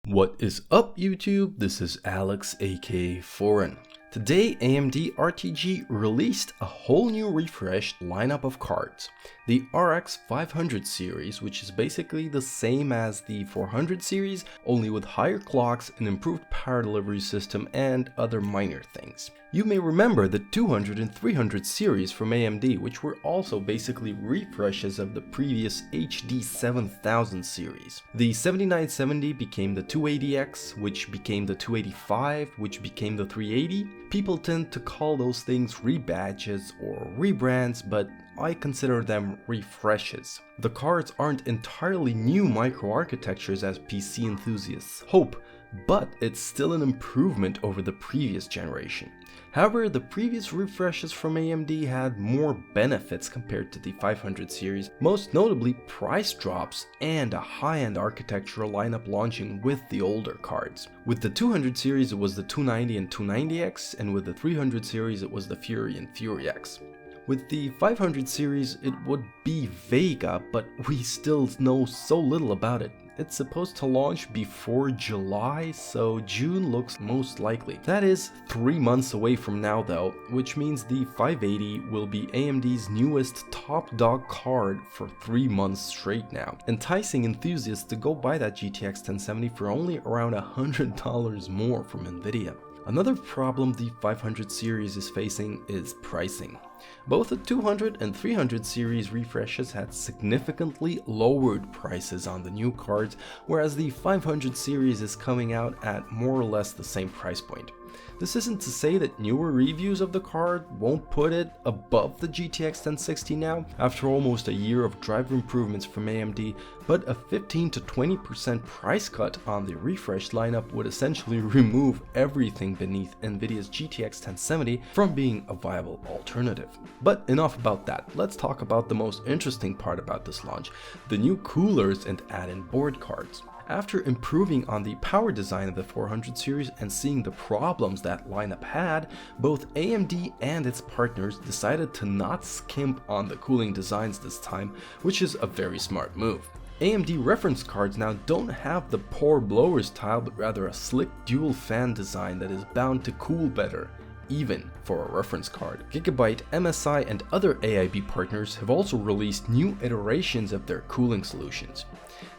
What is up YouTube? This is Alex aka Foreign. Today AMD RTG released a whole new refreshed lineup of cards. The RX 500 series, which is basically the same as the 400 series, only with higher clocks, an improved power delivery system and other minor things. You may remember the 200 and 300 series from AMD, which were also basically refreshes of the previous HD 7000 series. The 7970 became the 280X, which became the 285, which became the 380. People tend to call those things rebadges or rebrands, but I consider them refreshes. The cards aren't entirely new microarchitectures as PC enthusiasts hope, but it's still an improvement over the previous generation. However, the previous refreshes from AMD had more benefits compared to the 500 series, most notably price drops and a high-end architectural lineup launching with the older cards. With the 200 series it was the 290 and 290X, and with the 300 series it was the Fury and Fury X. With the 500 series it would be Vega, but we still know so little about it. It's supposed to launch before July, so June looks most likely. That is 3 months away from now though, which means the 580 will be AMD's newest top dog card for 3 months straight now, enticing enthusiasts to go buy that GTX 1070 for only around $100 more from Nvidia. Another problem the 500 series is facing is pricing. Both the 200 and 300 series refreshes had significantly lowered prices on the new cards, whereas the 500 series is coming out at more or less the same price point. This isn't to say that newer reviews of the card won't put it above the GTX 1060 now, after almost a year of driver improvements from AMD, but a 15 to 20% price cut on the refreshed lineup would essentially remove everything beneath Nvidia's GTX 1070 from being a viable alternative. But enough about that, let's talk about the most interesting part about this launch, the new coolers and add-in board cards. After improving on the power design of the 400 series and seeing the problems that lineup had, both AMD and its partners decided to not skimp on the cooling designs this time, which is a very smart move. AMD reference cards now don't have the poor blower style, but rather a slick dual fan design that is bound to cool better, even for a reference card. Gigabyte, MSI and other AIB partners have also released new iterations of their cooling solutions.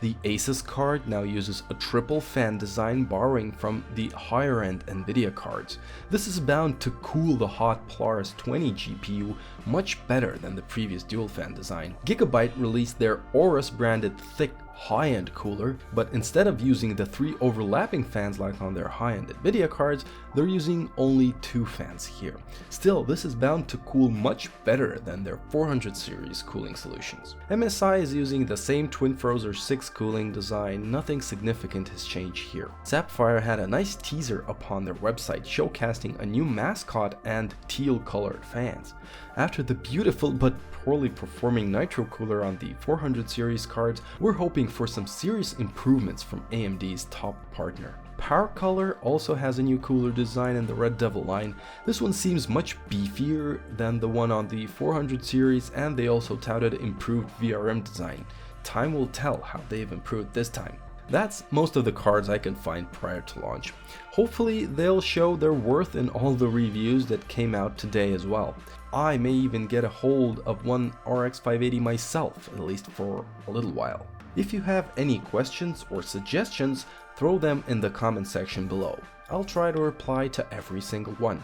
The Asus card now uses a triple fan design borrowing from the higher end Nvidia cards. This is bound to cool the hot Polaris 20 GPU much better than the previous dual fan design. Gigabyte released their Aorus branded thick high-end cooler, but instead of using the 3 overlapping fans like on their high-end Nvidia cards, they're using only 2 fans here. Still, this is bound to cool much better than their 400 series cooling solutions. MSI is using the same Twin Frozer 6 cooling design, nothing significant has changed here. Sapphire had a nice teaser upon their website showcasing a new mascot and teal colored fans. After the beautiful but poorly performing Nitro cooler on the 400 series cards, we're hoping for some serious improvements from AMD's top partner. Power Color also has a new cooler design in the Red Devil line. This one seems much beefier than the one on the 400 series, and they also touted improved VRM design. Time will tell how they've improved this time. That's most of the cards I can find prior to launch. Hopefully they'll show their worth in all the reviews that came out today as well. I may even get a hold of one RX 580 myself, at least for a little while. If you have any questions or suggestions, throw them in the comment section below. I'll try to reply to every single one.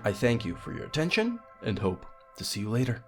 I thank you for your attention and hope to see you later.